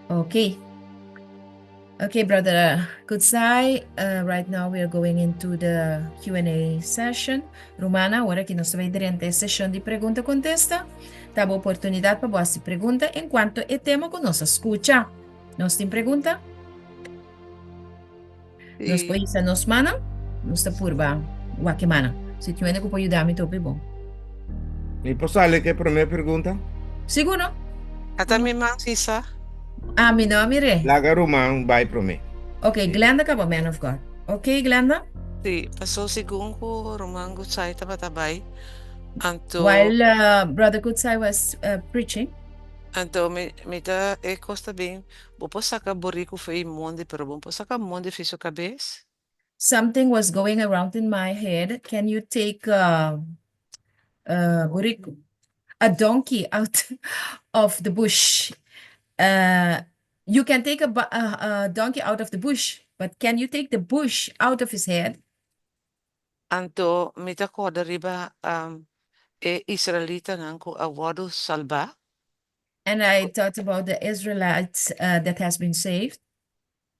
Okay. Okay, Brother Kutsai, right now we are going into the Q&A session. Romana, agora que nós vamos durante a sessão de pergunta-contesta, dá a oportunidade para você perguntar enquanto o tema que nós escuta. Nós temos pergunta? Nós Sí. podemos nos mana? Nós está por ba, o que mana. Se tu ainda pode ajudar, me tope bom. ¿Y pues sale qué primera pregunta? Seguro? Ata mi man sisa. Ah, mi nome é. La garumang by prome. Okay, Glenda ka ba, man of God? Okay, Glenda? Sí, pasó según ko romango sai tabatabay. Anto While Brother Kutsai was preaching, mita e costa bem. Bopo saka borico foi monde, pero bopo saka monde fiso cabeça. something was going around in my head. Can you take Buriko, a donkey out of the bush? You can take a donkey out of the bush, but can you take the bush out of his head? Anto mita ko dariba e Israelita nanko awado salba. And I thought about the Israelites that has been saved,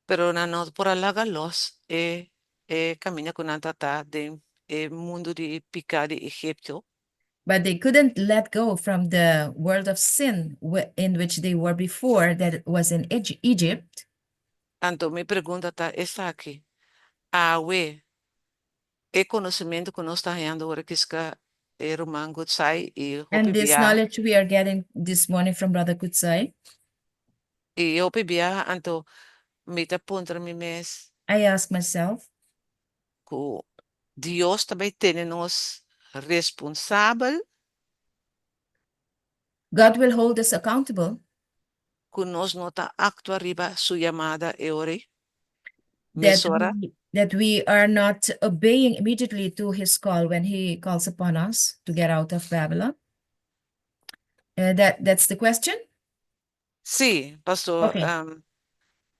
Pero na not por alaga los e caminha con tata de e mundo de pica de Egipto. but they couldn't let go from the world of sin in which they were before, that was in Egypt. Anto mi pergunta tá esta aqui. Awe e conhecimento que nós estamos tendo agora que é romango sai e And hopi this bia knowledge we are getting this morning from Brother Kutsai. anto mita punta mi mes I ask myself, ku Dios também tem nos responsável God will hold us accountable ku nós nota actua riba su llamada e ore that mesora we are not obeying immediately to his call when he calls upon us to get out of Babylon. That's the question. sim pastor Okay.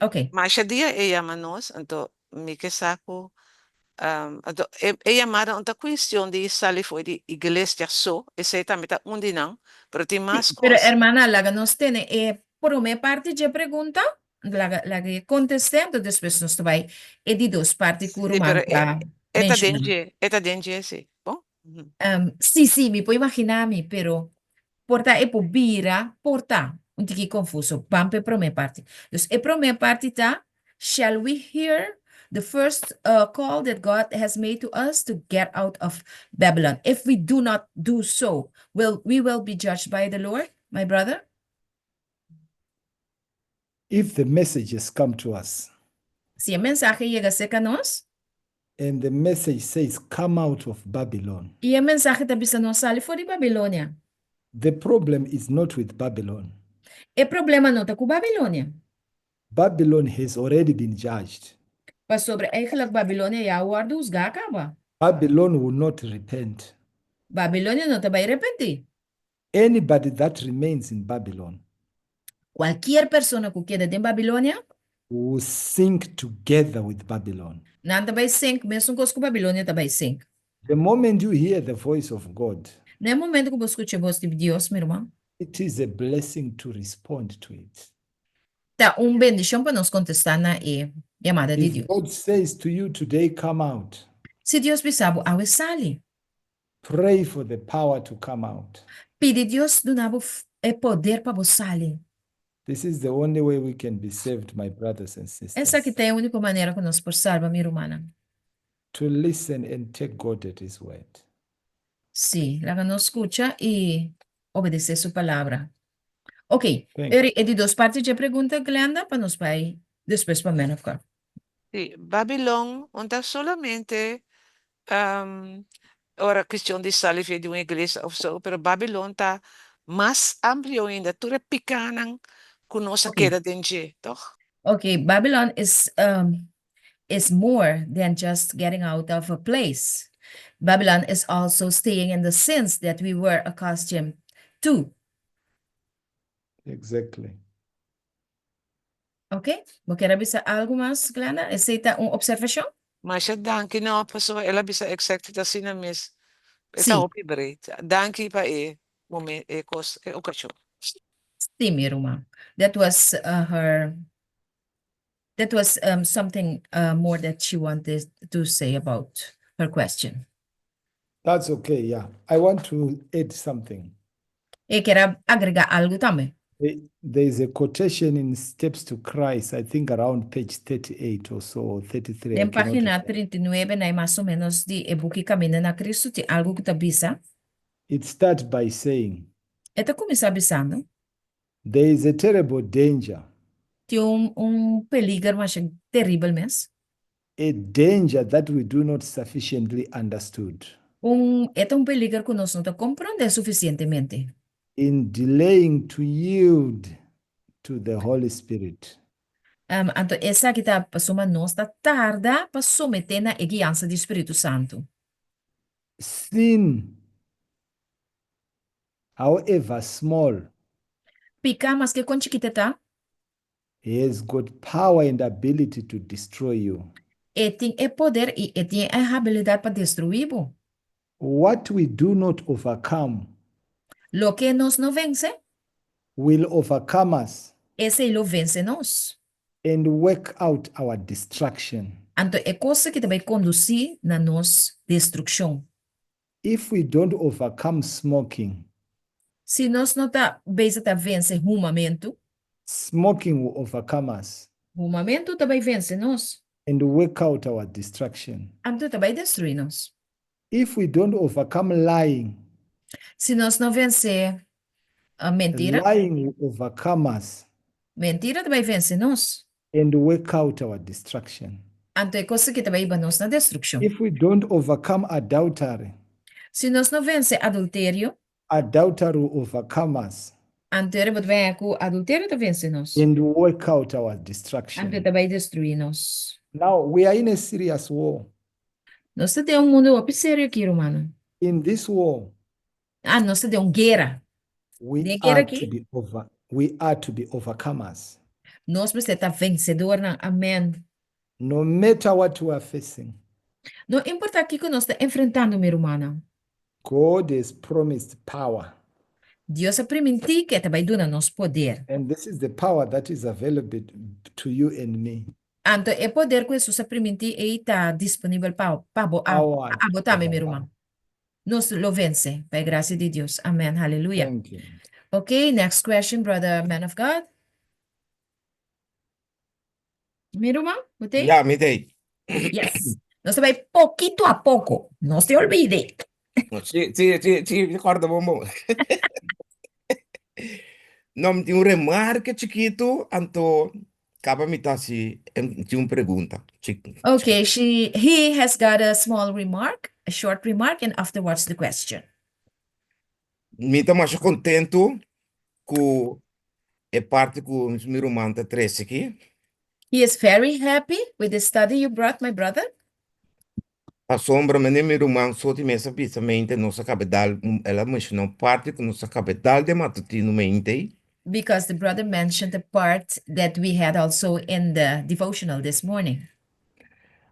Okay. mas dia e llama nos anto mi que saco anto e llamada onta questão de sali foi de igreja só e sei também tá onde não pero tem Sí, mais pero coisas. hermana, la que nos tiene, por mi parte, yo pregunta, la que contesté, entonces después nos va y di dos partes que Sì, però Romana mencionó. è da DNG, sì. Oh? Sí, sí, me puedo imaginarme, pero porta e po bira, porta, un tiki confuso, pampe pro me parte. Dus e pro me parte ta, shall we hear the first call that God has made to us to get out of Babylon? If we do not do so, we will be judged by the Lord, my brother? If the message has come to us Si el mensaje llega cerca a nos, and the message says, come out of Babylon, y el mensaje te bisa nos sale fuera de Babilonia. the problem is not with Babylon. El problema no está con Babilonia. Babylon has already been judged. Maar sobre eigenlijk Babilonia ja wordt dus acaba. Babylon will not repent. Babilonia no te va a arrepentir. Anybody that remains in Babylon Cualquier persona que quede en Babilonia, will sink together with Babylon. não te vai sink, mesmo com Babilonia te vai sink. The moment you hear the voice of God, No momento que você escuta a voz de Deus, meu irmão, it is a blessing to respond to it. tá bendição para nós contestar na chamada de If Deus. God says to you today, come out, Se Deus pensava, awe sali. pray for the power to come out. Pede Deus do nabo poder para você sair. This is the only way we can be saved, my brothers and Essa sisters. que tem a única maneira que nós por salva, minha irmã. To listen and take God at His word. Sim, lá que nós escuta e obedecer sua palavra. Ok, Thank you. e de duas partes de pergunta, Glenda, para nós vai depois para menos. Sì, Babilon, onde solamente ora questão de salve de uma igreja ou so, pero Babilon tá mais amplo ainda, tudo é pequeno com nossa Okay. queda dentro, toch? Okay, Babylon is more than just getting out of a place. Babylon is also staying in the sins that we were accustomed to. Exactly. Okay? Você quer avisar algo mais, Glenda? Aceita uma observação? Mas ja, dankie nou, pessoa, ela bisa exact assim na mes. Eta Sim. hopi breed. Dankie pa e moment e kos e ocasião. Sí, mi Ruma. That was something more that she wanted to say about her question. That's okay, yeah. I want to add something. E quero agregar algo também. There is a quotation in Steps to Christ, I think around page 38 or so, or 33. I Em cannot página recall. 39, né, mais ou menos, de E Book Caminho na Cristo, tem algo que está bisa. It starts by saying, Eta começa bisando. there is a terrible danger, Tem peligro, mas é terrível mesmo. a danger that we do not sufficiently understood É um peligro que nós não tá compreendendo suficientemente. in delaying to yield to the Holy Spirit. Então, essa que tá passando nós tá tarda para submeter na guiança do Espírito Santo. Sin, however small, Pica, mas que quando chiquita tá, has got power and ability to destroy you. tem poder e tem a habilidade para destruir, bo. What we do not overcome Lo que nós não vence, will overcome us esse lo vence nós. and work out our destruction. Então, é coisa que vai conduzir na nossa destruição. If we don't overcome smoking, Se nós não tá bem tá vence rumamento, smoking will overcome us rumamento também vence nós. and work out our destruction. Então, também destruir nós. If we don't overcome lying, Se nós não vencer a mentira, lying will overcome us mentira também vence nós. and work out our destruction. Então, é coisa que também vai nós na destruição. If we don't overcome adultery, Se nós não vencer adultério, adultery will overcome us então vai com adultério também vence nós. and work out our Então, destruction. também destruir nós. Now, we are in a serious war. Nós temos mundo muito sério aqui, Romano. In this war, Nós temos guerra. we De guerra are aqui? we are to be overcomers. Nós precisamos estar vencedor, amém. No matter what we are facing, Não importa o que nós estamos enfrentando, meu irmão. God has promised power. Deus permitiu que também dá nos poder. And this is the power that is available to you and me. Então, é poder que Jesus permitiu e está disponível para Power botar, meu over irmão. Nós lo vence, by graça de Deus. Amém, aleluia. Thank you. Okay, next question, brother man of God. Meu irmão, botei? Ya, mitei. Yes. Nós também pouquito a pouco. Não se olvide. Sì, ricordo, bombom. Non ti un remarque chiquito, anto capa mitasi, ti un pregunta. Okay, he has got a small remark, a short remark, and afterwards the question. Mi tô mais contento com a parte que o meu irmão tá trouxe aqui. He is very happy with the study you brought, my brother, A sombra, mas nem meu irmão só tem essa pensamento, nossa capital, ela mencionou parte que nossa capital de matutino mente. because the brother mentioned the part that we had also in the devotional this morning.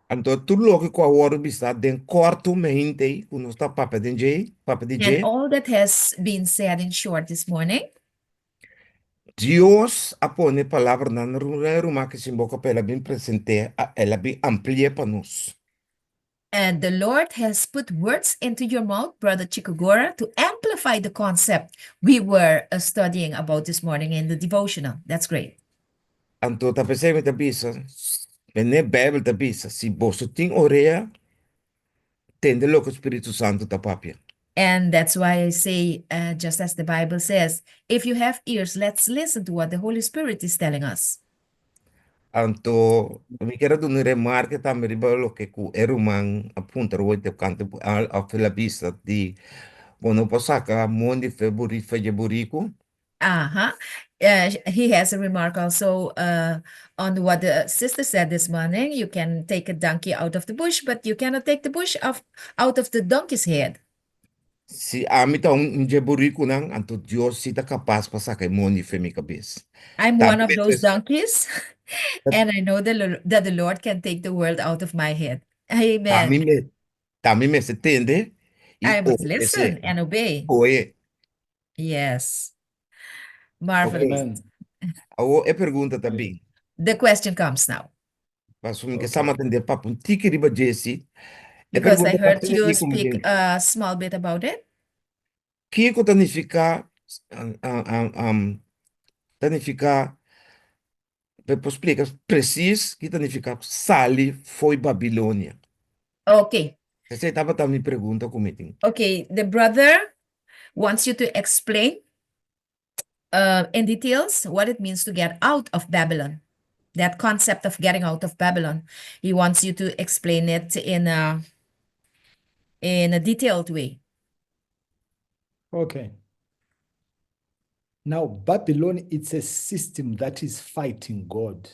Então, tudo lo que com a hora está dentro corto mente, com nossa papa de J, papa de And J. all that has been said in short this morning, Deus apone palavra na ruma que se boca para ela bem presente, ela bem amplia para nós. and the Lord has put words into your mouth, Brother Chikogora, to amplify the concept we were studying about this morning in the devotional. That's great. Então, tá pensando da bisa, bem Bíblia da bisa, se você tem orelha, tende lo que o Espírito Santo tá papia. And that's why I say, just as the Bible says, if you have ears, let's listen to what the Holy Spirit is telling us. Então, me quero dar uma remarca também para o que o Eruman aponta hoje de canto a fila vista de quando passar mundo feburíco. Uh-huh. He has a remark also on what the sister said this morning. You can take a donkey out of the bush, but you cannot take the bush out of the donkey's head. Se a mim tá jeburico não, então Deus se tá capaz para sacar mundo femi cabeça. I'm Tá one of those bem, donkeys, and I know that the Lord can take the world out of my head. Amen. tá me se tende e I must o listen esse and obey. oe Yes. Marvelous. Amen. Awo pergunta também. The question comes now. Pasumi que Okay. sama tende papo um tiki riba Jesse. E Because I pergunta heard papo you ni como speak din. a small bit about it. Kiko tanifica tanifica Pepo explica preciso que tanifica Sali foi Babilônia. Okay. Você estava também pergunta comigo. Okay. The brother wants you to explain in details what it means to get out of Babylon. That concept of getting out of Babylon. He wants you to explain it in a detailed way. Okay. Now, Babylon, it's a system that is fighting God.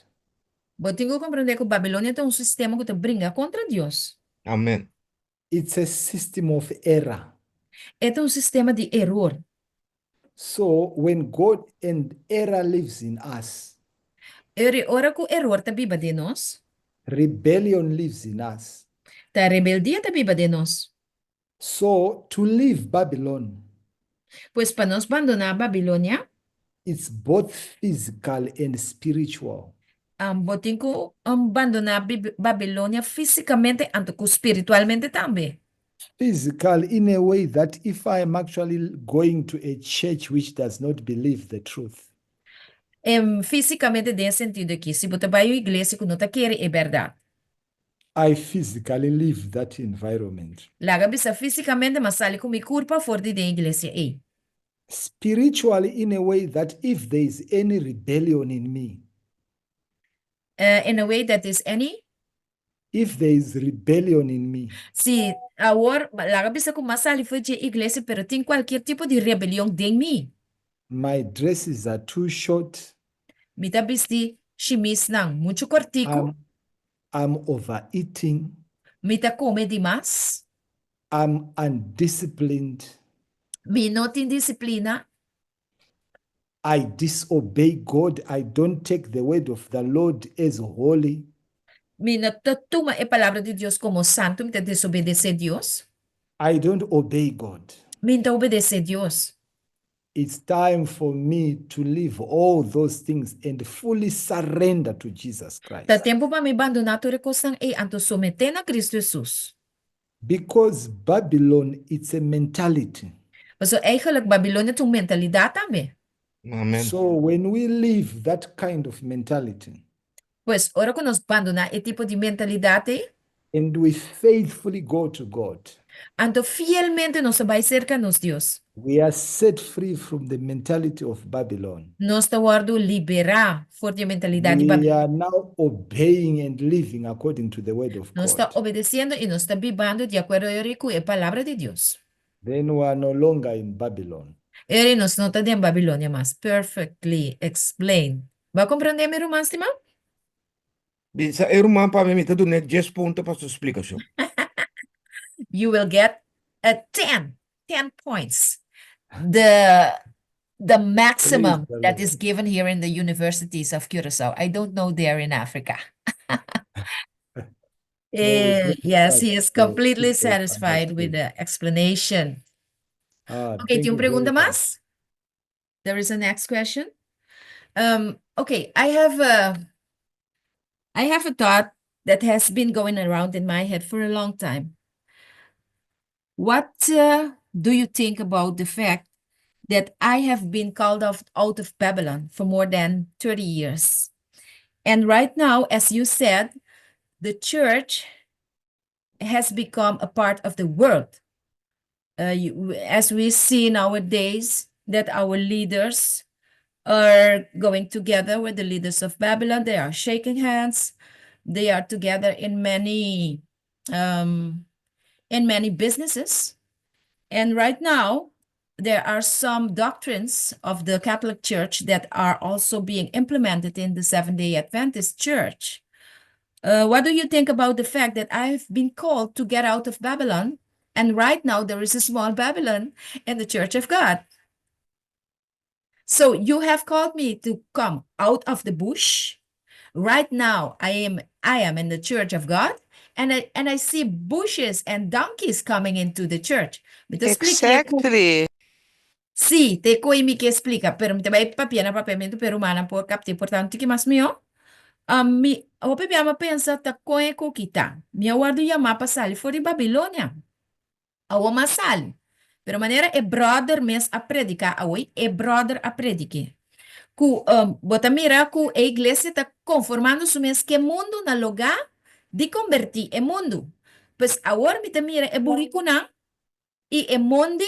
But tengo que comprender que Babilônia tem um sistema que te brinca contra Deus. Amém. It's a system of error. É um sistema de error. So when God and error lives in us, Ora que o error está viva de nós, rebellion lives in us. a rebeldia está viva de nós. So to leave Babylon, Pois para nós abandonar a Babilônia, it's both physical and spiritual. botem que abandonar Babilônia fisicamente e espiritualmente também. Physical in a way that if I am actually going to a church which does not believe the truth, Fisicamente, nesse sentido aqui, se você vai à igreja que não está querendo é verdade. I physically leave that environment. Laga bisa fisicamente, mas sale com minha culpa fora da igreja. Spiritually in a way that if there is any rebellion in me, In a way that is any, if there is rebellion in me, se agora, laga bisa com masali foi de igreja, pero tem qualquer tipo de rebelião de mim. my dresses are too short, Mita bisti, chimis nang, muito cortico, I'm overeating, mita come demais, I'm undisciplined, mi não tem disciplina, I disobey God, I don't take the word of the Lord as holy. mi não toma a palavra de Deus como santo, mita desobedecer Deus, I don't obey God. mi não obedecer Deus. It's time for me to leave all those things and fully surrender to Jesus Christ. Tá tempo para me abandonar toda coisa e anto someter na Cristo Jesus. Because Babylon, it's a mentality. So eigenlijk Babilônia tem uma mentalidade também. Amém. So when we leave that kind of mentality Pois, ora que nós abandonar esse tipo de mentalidade, and we faithfully go to God, anto fielmente nós vai cerca nos Deus. we are set free from the mentality of Babylon. Nós está guardo liberar for a mentalidade de We Babilônia. are now obeying and living according to the word of Nós está God. obedecendo e nós está vivendo de acordo com a palavra de Deus. Then we are no longer in Babylon. E nós não estamos em Babilônia, mas perfectly explained. Vai compreender, meu irmão, estimado? Bisa irmã para mim tá dando 10 pontos para sua explicação. You will get a 10 points. The maximum the that Lord. is given here in the universities of Curacao. I don't know there in Africa. Yes, he is completely satisfied with the explanation. Okay, Thank tem you uma pergunta very much. mais? There is a next question. Okay, I have a thought that has been going around in my head for a long time. What do you think about the fact that I have been called out of Babylon for more than 30 years? And right now, as you said, the church has become a part of the world. As we see nowadays that our leaders are going together with the leaders of Babylon, they are shaking hands. They are together in many businesses. And right now, there are some doctrines of the Catholic Church that are also being implemented in the Seventh-day Adventist Church. What do you think about the fact that I've been called to get out of Babylon, and right now there is a small Babylon in the Church of God? So you have called me to come out of the bush. Right now, I am in the Church of God, and I see bushes and donkeys coming into the church. But explique-lhe Exactly. Sì, te coi mi che explica, pero mi te vai papiena papiamento per umana por capti, portanto, che mas mio? Mi, o pepiama pensa ta koe ko kita. Mi aguardo ya mapa sali fuori Babilonia. Awa masali. Pero maneira é brother mes a predicar, awai, é brother a predique. Ku, bota mira ku a igreja está conformando su mes que mundo na lugar de convertir é mundo. Pues agora me mira é burrico na e é mundo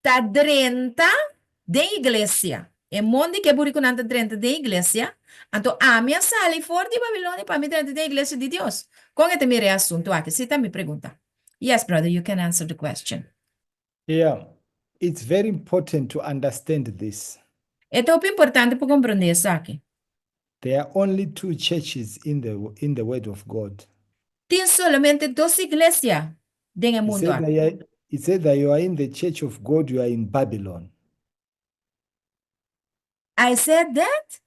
tá drenta de igreja. É mundo que é burrico na tá drenta de igreja. Então a minha sala fora de Babilônia para me drenta de igreja de Deus. Com este mira assunto aqui, se tá me pergunta. Yes, brother, you can answer the question. Yeah, it's very important to understand this. É tão importante para compreender isso aqui. There are only two churches in the Word of God. Tem somente duas igrejas dentro do It mundo said aqui. that it said that you are in the church of God, you are in Babylon. I said that?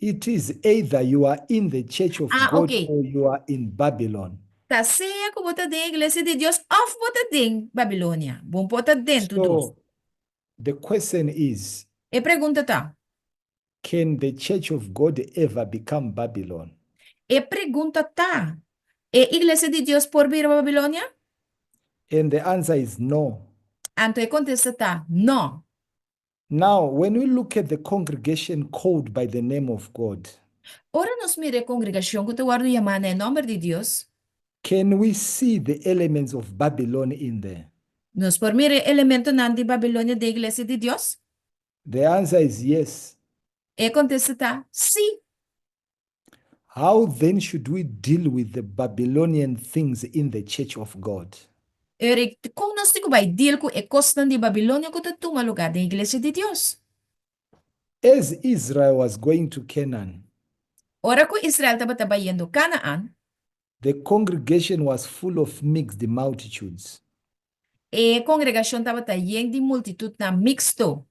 It is either you are in the church of Ah, God okay. or you are in Babylon. Tá ceia que bota dentro da igreja de Deus, ou bota dentro Babilônia. Bom, bota dentro dos. So the question is, E pergunta tá. can the church of God ever become Babylon? E pergunta tá. E igreja de Deus por vir a Babilônia? And the answer is no. Então, e contesta tá. Não. Now, when we look at the congregation called by the name of God, Ora nós mira a congregação que tu guarda chamar em nome de Deus. can we see the elements of Babylon in there? Nós por mira elemento nan de Babilônia da igreja de Deus? The answer is yes. E contesta tá. Sim. How then should we deal with the Babylonian things in the church of God? E como nós temos vai deal com a costa de Babilônia que tu toma lugar da igreja de Deus? As Israel was going to Canaan, Ora que Israel estava trabalhando Canaã, the congregation was full of mixed multitudes. e a congregação estava cheia de multitud na mixto.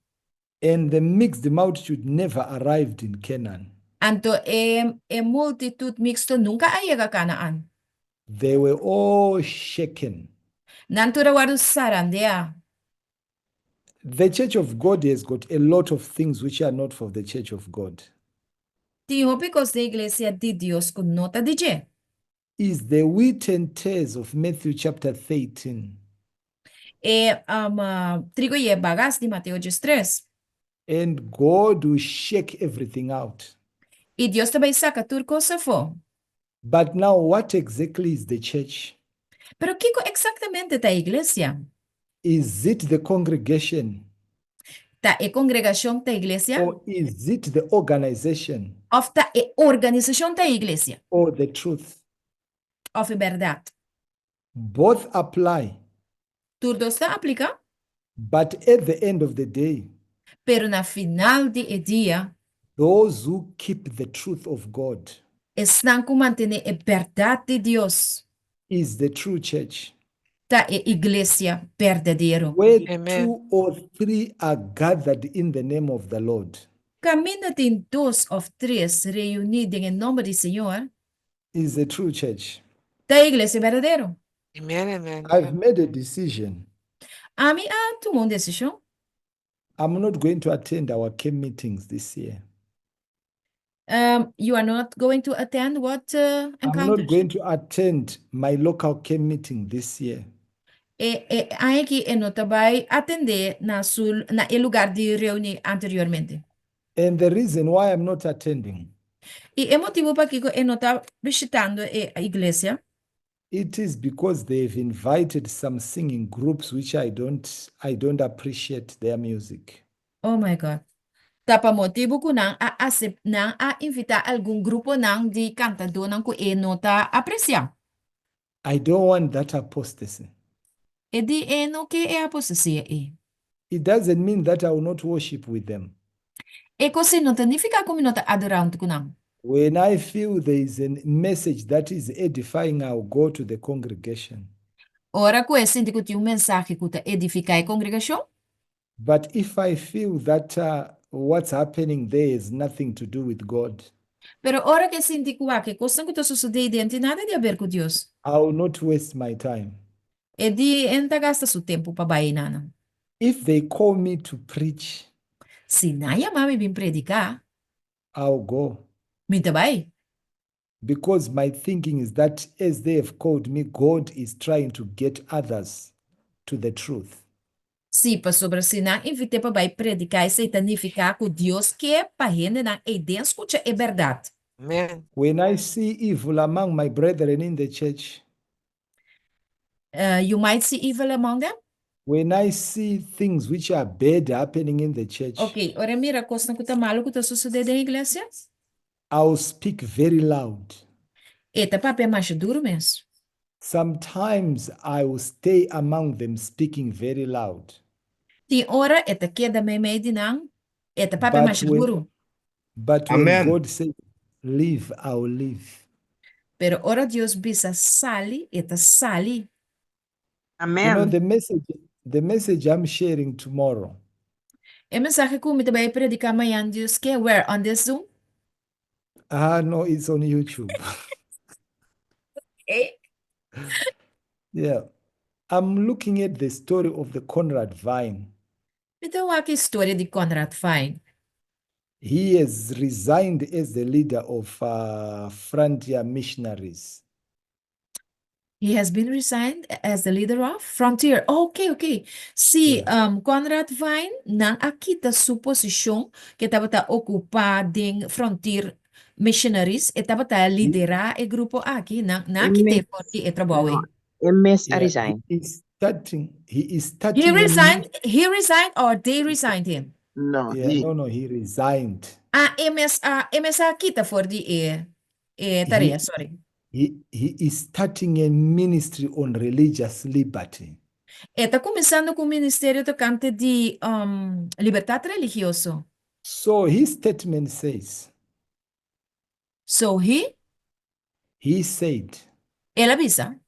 And the mixed multitude never arrived in Canaan. Então, a multitud mixto nunca chega a Canaã. They were all shaken. Nantura waru sarandea. The church of God has got a lot of things which are not for the church of God. Típicos da igreja de Deus com nota de G. Is the wheat and tares of Matthew chapter 13. Trigo e bagas de Mateus 3. And God will shake everything out. E Deus também saca tudo coisa for. But now, what exactly is the church? Pero que exatamente tá a igreja? Is it the congregation? Tá a congregação da igreja? Or is it the organization? Of tá a organização da igreja? Or the truth? Of a verdade? Both apply. Tudo está aplica, But at the end of the day, pero na final de dia, those who keep the truth of God estão com manter a verdade de Deus. is the true church. Tá a igreja verdadeiro. Where Amen. 2 or 3 are gathered in the name of the Lord Caminho tem 2 ou 3 reunidos em nome do Senhor, is the true church. da igreja verdadeiro. Amen, amen. I've made a decision. A mim, tomou uma decisão. I'm not going to attend our camp meetings this year. You are not going to attend what I'm encounter? not going to attend my local camp meeting this year. Aqui eu não vai atender na lugar de reunião anteriormente. And the reason why I'm not attending, E o motivo para que eu não está visitando a igreja, it is because they've invited some singing groups which I don't appreciate their music. oh my God. Tá para motivo que não a invitar algum grupo não de cantador não que eu não está apreciando. I don't want that apostasy. E de não que é a apostasia e. It doesn't mean that I will not worship with them. E così non significa come non adorando con não. When I feel there is a message that is edifying, I'll go to the congregation. Ora que senti que tinha mensagem que edifica a congregação, But if I feel that what's happening there has nothing to do with God, pero ora que senti que coisa que está sucedendo não tem nada de a ver com Deus. I will not waste my time. E di enta gasta su tempo para bainana. If they call me to preach, Se naya mami bin predicar, I'll go. mi tabay. Because my thinking is that as they have called me, God is trying to get others to the truth. Se pa sobre se na invite pa bay predicar, se tanificar que Deus quer pa gente na eden escucha é verdade. Amen. When I see evil among my brethren in the church, You might see evil among them. when I see things which are bad happening in the church, Ok, ora mira coisa que tá malo que tá sucedendo na igreja. I'll speak very loud. Eta papo é mais duro mesmo. Sometimes I will stay among them speaking very loud. Tem hora eta queda meio de não. Eta papo é mais But when, duro. but when Amen. God says, leave, I'll leave. Pero ora Deus bisa sali, eta sali. You know, Amen. the message I'm sharing tomorrow, É mensagem que o me vai predicar amanhã Deus quer where on this Zoom. no, it's on YouTube. Eh? Yeah. I'm looking at the story of the Conrad Vine. Então aqui a história de Conrad Fine. He has resigned as the leader of Frontier Missionaries. He has been resigned as the leader of Frontier. Ok, ok. Se Conrad Vine não aquita sua posição que estava a ocupar em Frontier Missionaries, estava a liderar o grupo aqui, não aqui porque é trabalho. MS Yeah, resign. he is starting He resigned or they resigned him? No, he resigned. MSA kita for the tarefa, sorry. He is starting a ministry on religious liberty. Está começando com o ministério tocante de liberdade religiosa. So his statement says, So he said, ele avisa,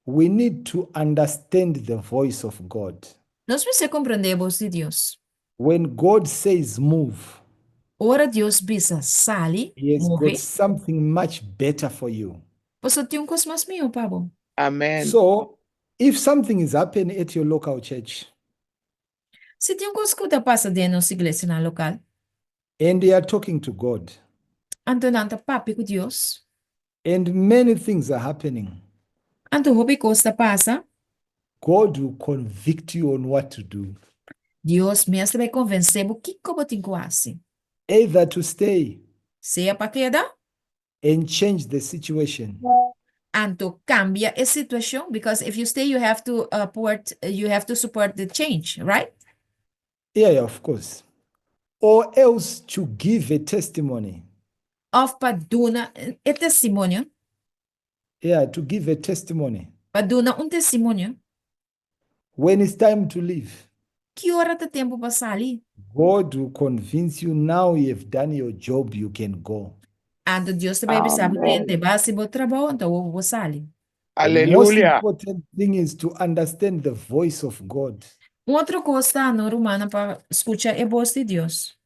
we need to understand the voice of God. nós precisamos compreender a voz de Deus. When God says move, Ora Deus bisa sali, he has got morre, something much better for you. você tem coisa mais meu, Pablo. Amen. So if something is happening at your local church Se tem coisa que está passando dentro da nossa igreja na local, and they are talking to God então não está papo com Deus, and many things are happening, então houve coisa passa, God will convict you on what to do. Deus mesmo vai convencer o que como tem que fazer. Either to stay Seja para queda, and change the situation, então cambia a situação, because if you stay, you have to support the change, right? yeah, of course, or else to give a testimony. Of para dar testemunho, Yeah, to give a testimony. para dar testemunho, When it's time to leave, que hora tem tempo para sair? God will convince you now you have done your job, you can go. Então Deus também avisar Amen. tem base bom trabalho, então eu vou sair. The most Hallelujah. important thing is to understand the voice of God. Outra coisa no romano para escutar a voz de Deus.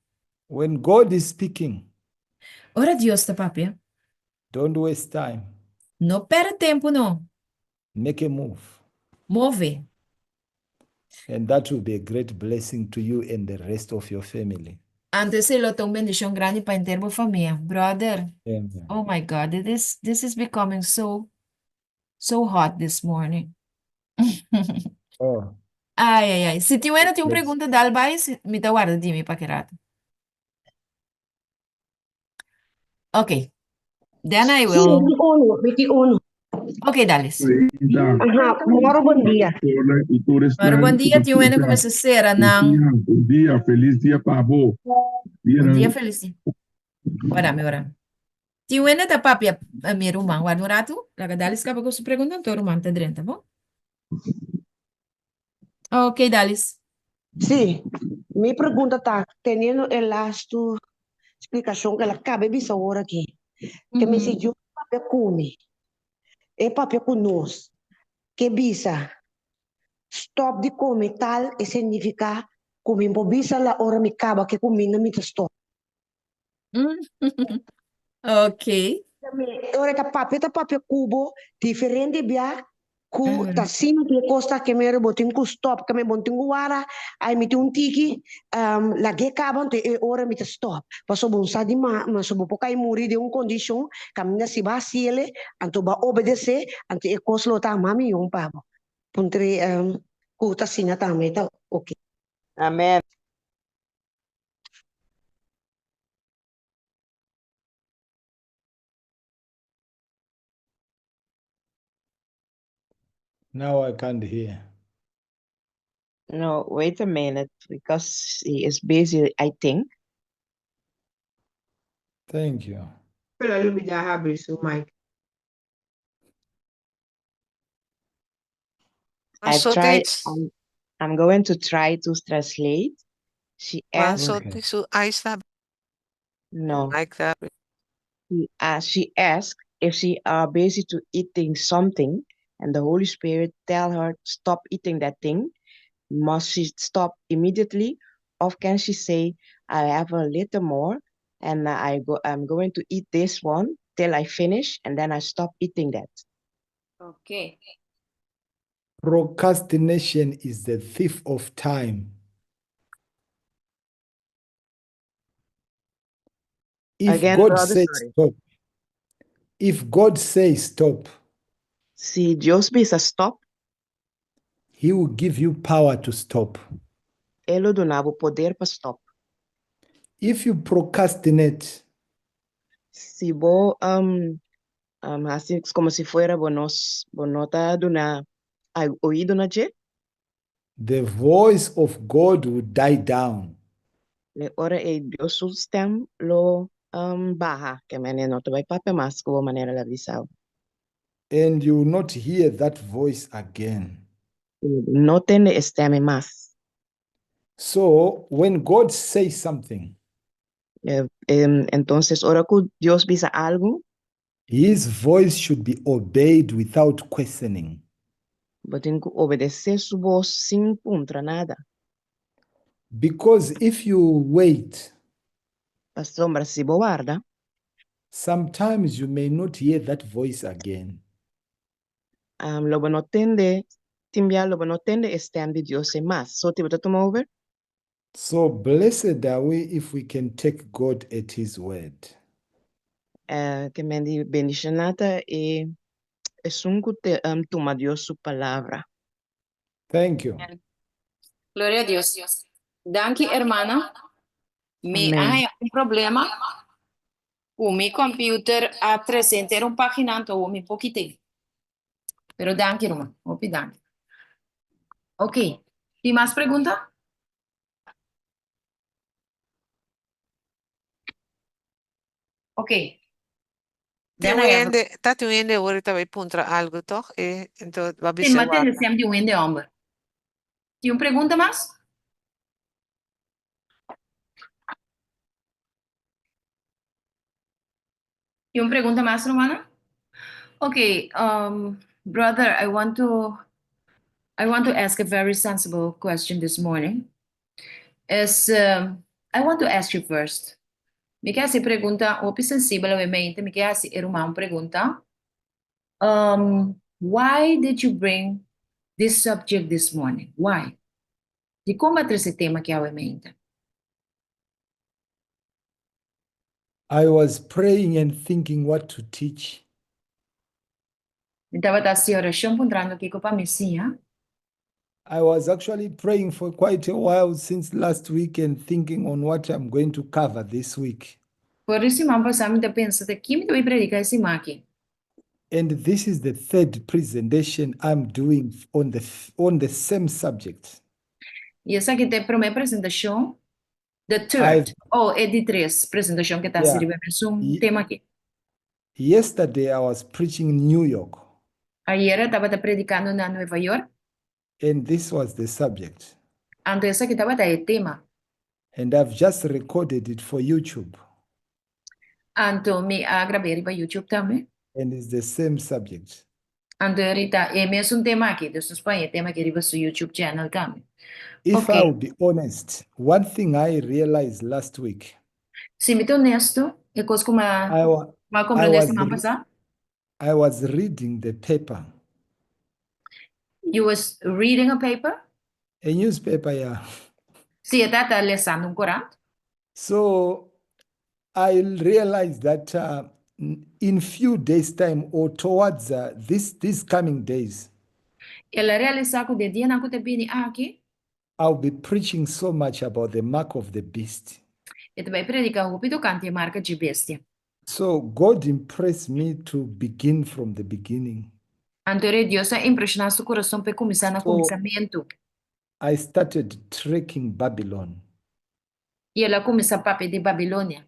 When God is speaking, Ora Deus está papi, don't waste time. não perde tempo não, Make a move. move. And that will be a great blessing to you and the rest of your family. Antes ele tem bendição grande para inteira família. Brother, Amen. oh my God, this is becoming so hot this morning. Oh, Ai. Se tiver uma Yes. pergunta da Albai, me dá guarda de mim para querer. Ok. Then I Sim, will. 21. Ok, Dalis. Ajá, moro bom dia. Pero bom dia, tio Ana, começa a ser, não. Bom dia, feliz dia, Pablo. Bom dia, feliz dia. Ora. Tio Ana tá papi a minha irmã, guarda um rato. Laga Dalis, acaba com sua pergunta, tua irmã tá dentro, tá bom? Ok, Dalis. Sim, minha pergunta está tendo esta explicação que ela acaba de agora aqui. Que me seguiu papel come. É papel conosco. Que bisa stop de comer tal e significa comer bisa la hora me acaba que comer não me stop. Ok. Ora tá papel cubo diferente bia Ku ta sino te costa que me botin ku stop que me botin ku wara ai mi te un tiki la ge kabon te e ora mi te stop paso bon sa di ma so bo kai muri de un condition caminha si ba siele anto ba obedecer ante e coslo ta mami un pabo puntre ku ta sina ta meta okay. Amen. Now I can't hear. No, wait a minute, because he is busy, I think. Thank you. Pela lumida habri su mic. I So try, this I'm going to try to translate. She one asked, so Okay. this so I stab no, like that. she asked if she are busy to eating something, and the Holy Spirit tell her stop eating that thing. Must she stop immediately, or can she say, I have a little more, and I'm going to eat this one till I finish, and then I stop eating that. Okay. Procrastination is the thief of time. If Again, God brother, says sorry. stop, if God says stop, Si Dios bisa stop, He will give you power to stop. Ele donava o poder para stop. If you procrastinate, Si bo así es como si fuera bonota duna oído na je, the voice of God will die down. le ora e Dios su stem lo baja, que mene no te vai pape mas como manera la visao. And you will not hear that voice again. No tiene stemme más. So when God says something, Entonces, ora que Dios visa algo, His voice should be obeyed without questioning. botin que obedecer su voz sin puntra nada. Because if you wait, Pa sombra si bo guarda, sometimes you may not hear that voice again. lo no tende, timbia lo no tende stem de Dios e más. So te bota toma over. So blessed are we if we can take God at His word. Que me di bendicionata e sunku te toma Dios su palabra. Thank you. Gloria a Dios. Danke, hermana. Mi Amen. hay un problema. O mi computer apresenta un paginante o mi poquito. Pero danke, Roma. Opi danke. Ok. ¿Y más preguntas? Ok. Then I have... Tati wende ahorita vai puntra algo toch? Então vai Sim, mas tem observar. sempre de um de homem. Tem uma pergunta mais? Tem uma pergunta mais, Romana? Okay, brother, I want to ask a very sensible question this morning. I want to ask you first. Mi chiesi pregunta un po' più sensibile, ovviamente. Mi chiesi, era una pregunta. Why did you bring this subject this morning? Why? Di combattere esse tema che avevo in mente. I was praying and thinking what to teach. Mi stava da si orazione puntrando che copa messia. I was actually praying for quite a while since last week and thinking on what I'm going to cover this week. Por isso, irmão, passamos a pensar que me deve predicar esse maqui. And this is the third presentation I'm doing on the same subject. E essa aqui tem para minha apresentação. The third. É de três apresentação que está Yeah. servindo para um tema aqui. Yesterday I was preaching in New York, Ayer estava predicando na Nova York. and this was the subject. Então, essa aqui estava o tema. And I've just recorded it for YouTube, Então, me gravei para YouTube também. and it's the same subject. Então, é mesmo tema aqui. Deus nos põe tema aqui para o YouTube channel também. If Okay. I will be honest, one thing I realized last week, Se me estou honesto, é coisa como I, wa- uma I, compreendesse was semana re- passada. I was reading the paper, You was reading a paper? A newspaper, yeah. Sì, è stata leggendo un Corano? So I realized that in few days' time or towards these coming days, Ela realizza che dia na kute bini aqui, I'll be preaching so much about the mark of the beast. e te vai predica rapido canti marca de bestia. So God impressed me to begin from the beginning. Antore Dios ha impressionado su coração para começar no So começamento. I started tracking Babylon. E ela começa a papo de Babilônia.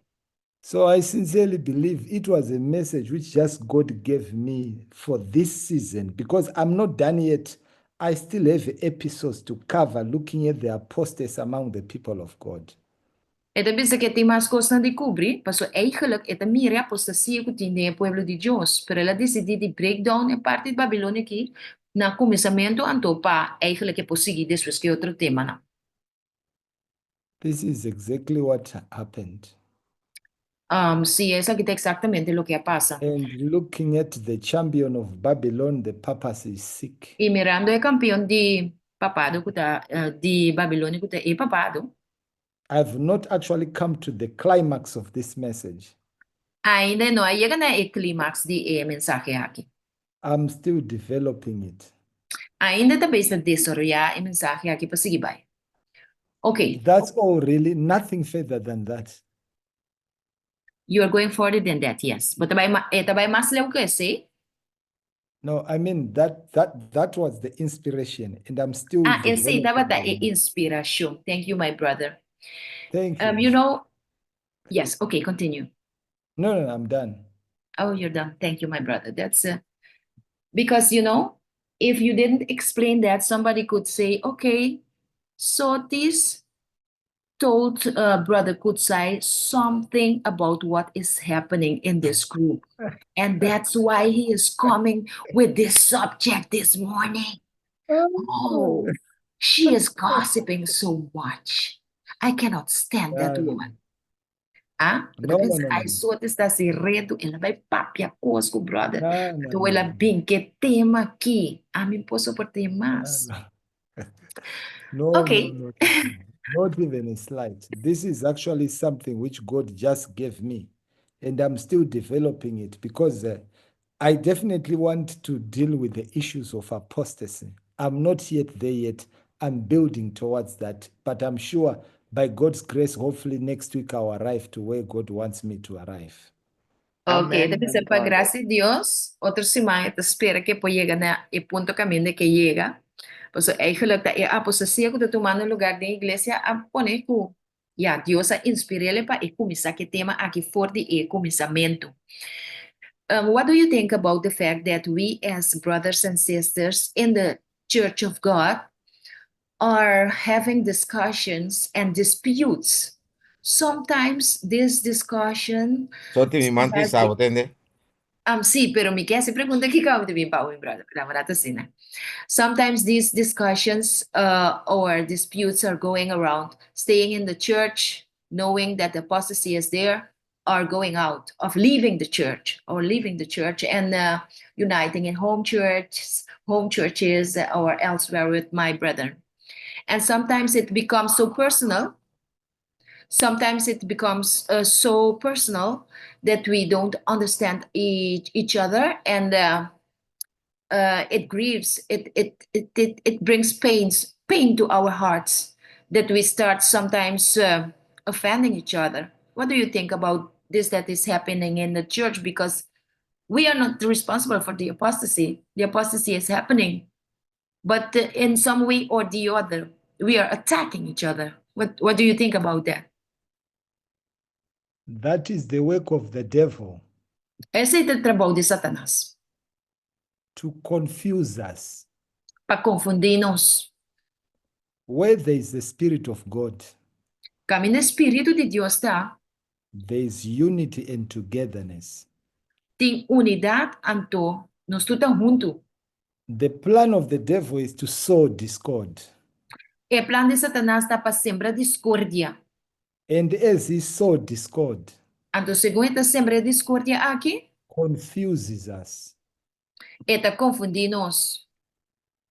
So I sincerely believe it was a message which just God gave me for this season because I'm not done yet. I still have episodes to cover looking at the apostates among the people of God. E te pensa que tem mais coisas a descobrir, mas eigenlijk é a minha apostasia que tem no povo de Deus, pero ela decidiu de breakdown a parte de Babilônia aqui, na começamento, então para eigenlijk é possível depois que outro tema, não? This is exactly what happened. Sim, essa aqui é exatamente o que passa. And looking at the champion of Babylon, the papacy is sick. E mirando o campeão de papado, que tá, de Babilônia, que tá e papado, I've not actually come to the climax of this message. ainda não chega na clímax de mensagem aqui. I'm still developing it. Ainda também está desenvolvendo a mensagem aqui para seguir vai. Ok, That's all, really, nothing further than that. you are going further than that, yes. But também mais leu que sei. No, I mean that was the inspiration, and I'm still Em si, estava developing da it. inspiração. Thank you, my brother. Thank you. You know, yes, okay, continue. No, I'm done. Oh, you're done. Thank you, my brother. That's because, you know, if you didn't explain that, somebody could say, okay, so this told brother could say something about what is happening in this group. And that's why he is coming with this subject this morning. Oh, she is gossiping so much. I cannot stand that No, woman. Ah, no, because no, I no. saw this that's redo, ela vai papiar conosco, brother. No, no, Então no, ela no. bem que tema aqui. A mim posso por temas. No, Okay. no, not even a slight. This is actually something which God just gave me, and I'm still developing it because I definitely want to deal with the issues of apostasy. I'm not yet there yet. I'm building towards that, but I'm sure by God's grace, hopefully next week I'll arrive to where God wants me to arrive. Ok, Amen, deve ser para brother. graça de Deus. Outra semana te espera que pode chegar na e ponto caminho que chega. Pues eigenlijk dat a apostasia que tomando lugar da igreja a poner que ja, Deus a inspira ele para e começar que tema aqui forte e começamento. What do you think about the fact that we as brothers and sisters in the Church of God are having discussions and disputes? Sometimes this discussion Só te me has mantizava, entende? sì, pero mi chiese pregunta che come devi imparare, brother, lavorata sì, né? Sometimes these discussions or disputes are going around staying in the church, knowing that the apostasy is there, or going out, of leaving the church or leaving the church and uniting in home churches or elsewhere with my brethren. And sometimes it becomes so personal. Sometimes it becomes so personal that we don't understand each other, and it grieves. It brings pain to our hearts that we start sometimes offending each other. What do you think about this that is happening in the church? Because we are not responsible for the apostasy. The apostasy is happening, but in some way or the other, we are attacking each other. What do you think about that? That is the work of the devil Esse é o trabalho de Satanás, to confuse us. para confundir-nos. Where there is the Spirit of God, Caminho no Espírito de Deus está, there is unity and togetherness. tem unidade, então, nós estamos juntos. The plan of the devil is to sow discord. O plano de Satanás está para sembrar discórdia. And as he sowed discord, Então, segundo está sembrar discórdia aqui, confuses us. está confundir-nos.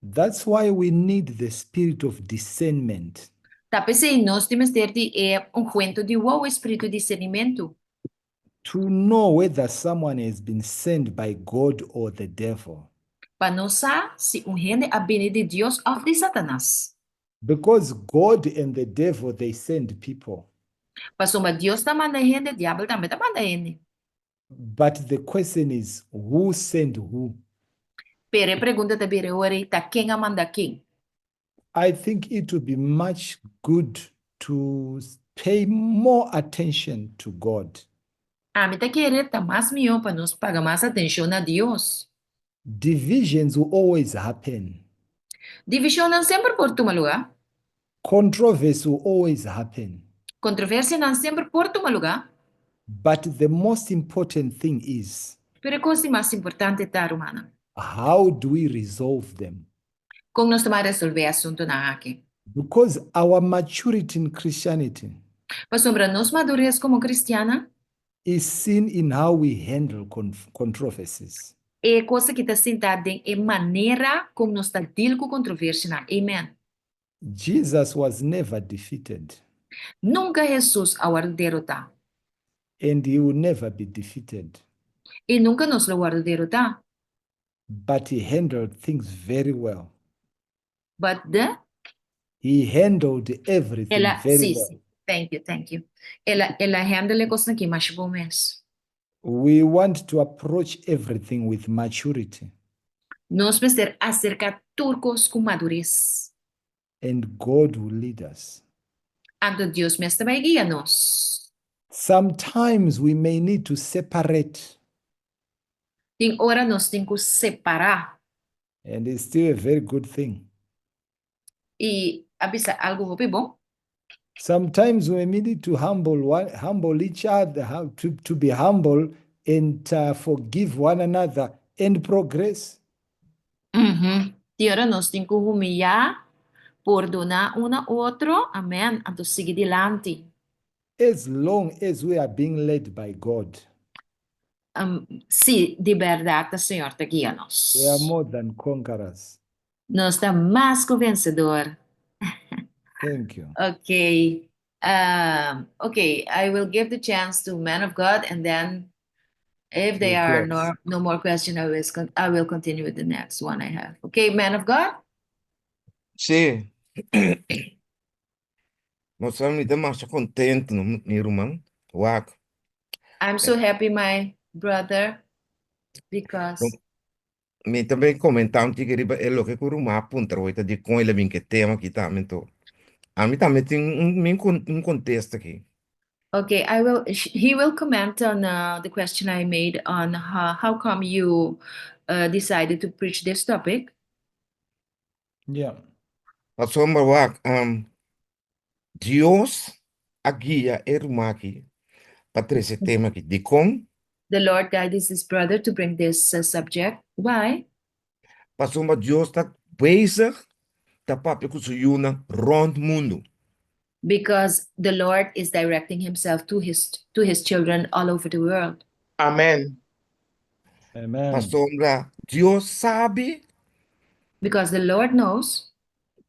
That's why we need the spirit of discernment. Tapi se nós temos ter de cuento de o espírito de discernimento To know whether someone has been sent by God or the devil. para nós saber se gente a bene de Deus ou de Satanás. Because God and the devil, they send people. Para soma Deus tá manda gente, diabo também tá manda gente. But the question is, who sent who? Pero a pergunta tá bere ora, tá quem a manda quem? I think it would be much good to pay more attention to God. A mim tá querer tá mais melhor para nós pagar mais atenção a Deus. Divisions will always happen. Divisão não sempre por tomar lugar. Controversy will always happen. Controvérsia não sempre por tomar lugar. But the most important thing is, Pero a coisa mais importante tá, humana. how do we resolve them? Como nós tomar resolver assunto na aqui. Because our maturity in Christianity Para sombra nós madurez como cristiana, is seen in how we handle controversies. é coisa que está sentada em maneira como nós está deal com controvérsia. Amen. Jesus was never defeated, Nunca Jesus a derrotar. and he will never be defeated. E nunca nos lo derrotar. But he handled things very well. But the He handled everything ela very sim, well. sim. Thank you. Ela handle coisa que mais bom mesmo. We want to approach everything with maturity, Nós precisamos acercar turcos com madurez. and God will lead us. Ando Deus mesmo vai guiar nós. Sometimes we may need to separate, Tem hora nós temos que separar and it's still a very good thing. e avisar algo bom. Sometimes we may need to humble each other, to be humble and forgive one another and progress. Tem hora nós temos que humilhar, perdonar outro. Amém. Ando seguir adiante. As long as we are being led by God, Se de verdade o Senhor te guia nós. we are more than conquerors. Nós estamos mais que vencedor. Thank you. Okay. Okay, I will give the chance to man of God, and then if there We'll are close. no more questions, I will continue with the next one I have. Okay, man of God? Sí. Nós estamos mais contentes, meu irmão. Wak. I'm so happy, my brother, because Me também comentamos que queria é o que o irmão aponta hoje de com ele vem que tema aqui também tô. A mim também tem um contexto aqui. okay, he will comment on the question I made on how come you decided to preach this topic. Yeah. Pastor Wak, Deus a guia irmão aqui para esse tema aqui de com The Lord guided his brother to bring this subject. Why? Pastor Deus está bezig tá papo com suyuna rond mundo. Because the Lord is directing himself to his children all over the world. Amen. Amen. Pastor Deus sabe Because the Lord knows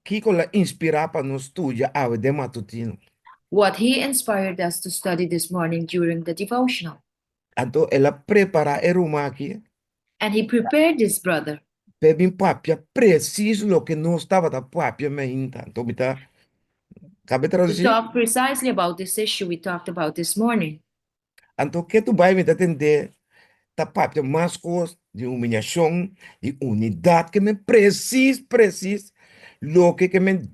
que ela inspirar para nós estudar a de matutino. what he inspired us to study this morning during the devotional. Então ela prepara irmão aqui And he prepared this brother para vir papia preciso lo que não estava da papia ainda. Então tá cabe to traduzir. talk precisely about this issue we talked about this morning. Então que tu vai me entender tá papia mais coisa de humilhação, de unidade que me preciso lo que me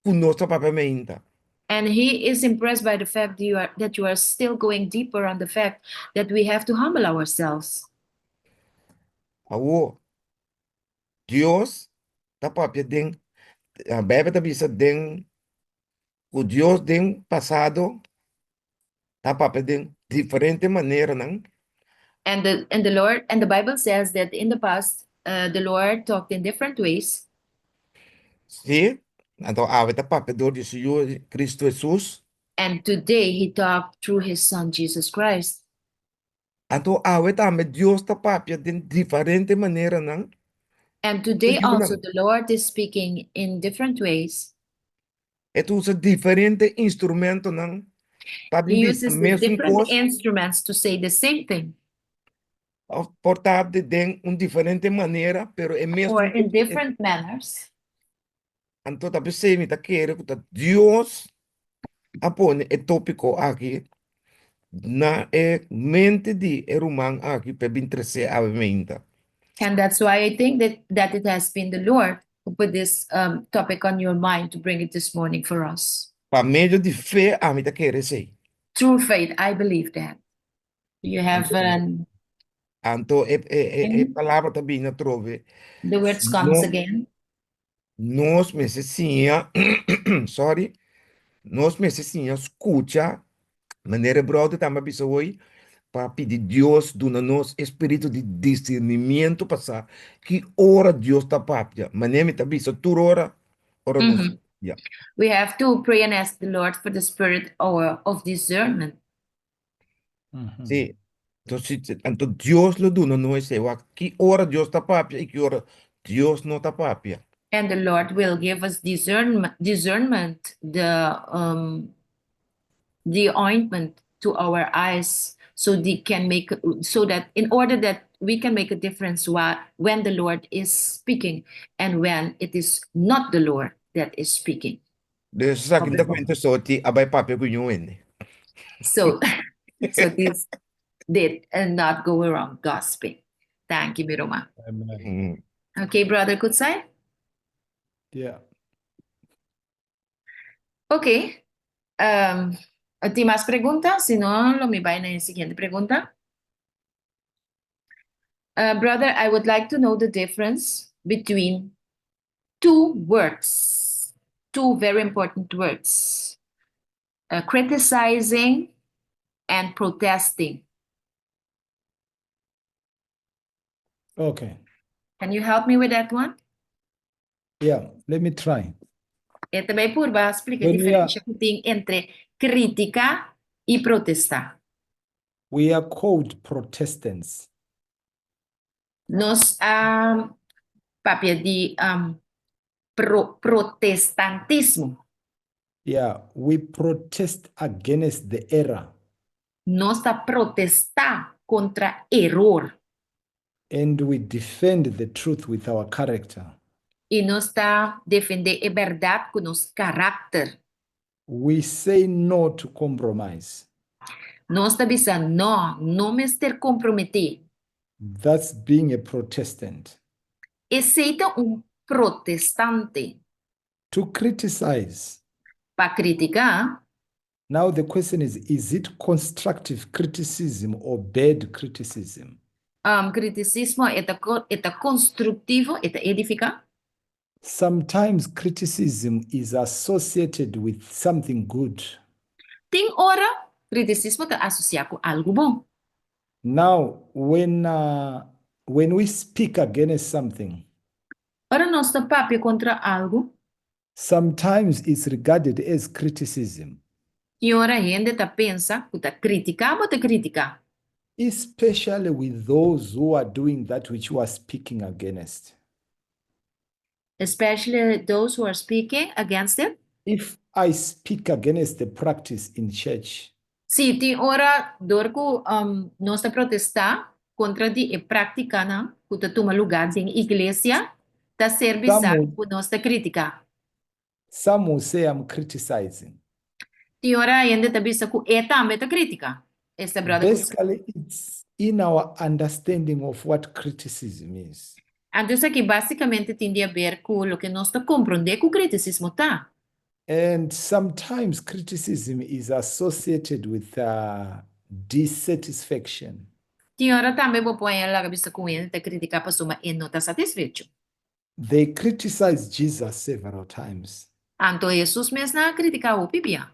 conosco papia ainda. And he is impressed by the fact that you are still going deeper on the fact that we have to humble ourselves. Awo, Deus tá papia den a Bíblia tá bisa den o Deus den passado tá papia den diferente maneira não. And the Lord and the Bible says that in the past the Lord talked in different ways. Sim, então a tá papia do Senhor Cristo Jesus. And today he talked through his son Jesus Christ. Então a também Deus tá papia den diferente maneira não. And today Seguimos also na- the Lord is speaking in different ways. Et usa diferente instrumento ng He pabibisa uses the mesmo different coisa instruments to say the same thing, portado de diferente maneira, pero é mesmo or in different manners. então tá pensando tá querendo que Deus apone é tópico aqui na mente de humano aqui para vir trazer a mente. And that's why I think that it has been the Lord who put this topic on your mind to bring it this morning for us. Para meio de fé a mim tá querendo ser. Through faith, I believe that. You have Então palavra também na trove. the words comes No, again. nós necessitamos, sorry, nós necessitamos escutar maneira brota também pessoa para pedir Deus dona-nos espírito de discernimento passar que ora Deus está papia maneira tá bisa tu ora nós Mhm. yeah. We have to pray and ask the Lord for the spirit of discernment. Sim. Então Deus lo dona nós é que ora Deus está papia e que ora Deus não está papia. And the Lord will give us discernment, the ointment to our eyes, so that in order that we can make a difference when the Lord is speaking and when it is not the Lord that is speaking. Dus sa akin kwento so ti abay papia ko yun eh. So, so this did not go around gossiping. Thank you, Miroma. Amen. Mm. Okay, Brother Kutsai? Yeah. Okay. ¿Ti más preguntas? Si no, lo me va en la siguiente pregunta. Brother, I would like to know the difference between two words, two very important words, criticizing and protesting. Okay. Can you help me with that one? Yeah. Let me try. Também por va explicar a When we are- diferença que tem entre crítica e protestar. We are called Protestants. Nós, papia de protestantismo. Yeah. We protest against the error Nós está protestar contra error. and we defend the truth with our character. E nós está defender a verdade com nosso caráter. We say no to compromise. Nós está dizendo, não me ter comprometer. That's being a Protestant. Aceita protestante To criticize. para criticar. Now the question is it constructive criticism or bad criticism? Criticismo é construtivo, é edificar. Sometimes criticism is associated with something good. Tem hora, criticismo está associado com algo bom. Now, when we speak against something, Ora nós está papia contra algo, sometimes it's regarded as criticism, e ora a gente está pensa que está criticar ou está criticar. especially with those who are doing that which you are speaking against. Especially those who are speaking against it. If I speak against the practice in church, Sim, tem hora dor que nós está protestar contra a prática não, que está toma lugar em igreja, está serviçando por nós está criticar. some will say I'm criticizing. Tem hora ainda está bisa que é também está criticar. Esta brother. Basically, it's in our understanding of what criticism is. Então aqui basicamente tem a ver com o que nós está compreender que o criticismo tá. And sometimes criticism is associated with dissatisfaction. Tem hora também vou pôr ela a bisa com ele está criticar para soma e não está satisfeito. They criticized Jesus several times Então Jesus mesmo não criticava o Bíblia.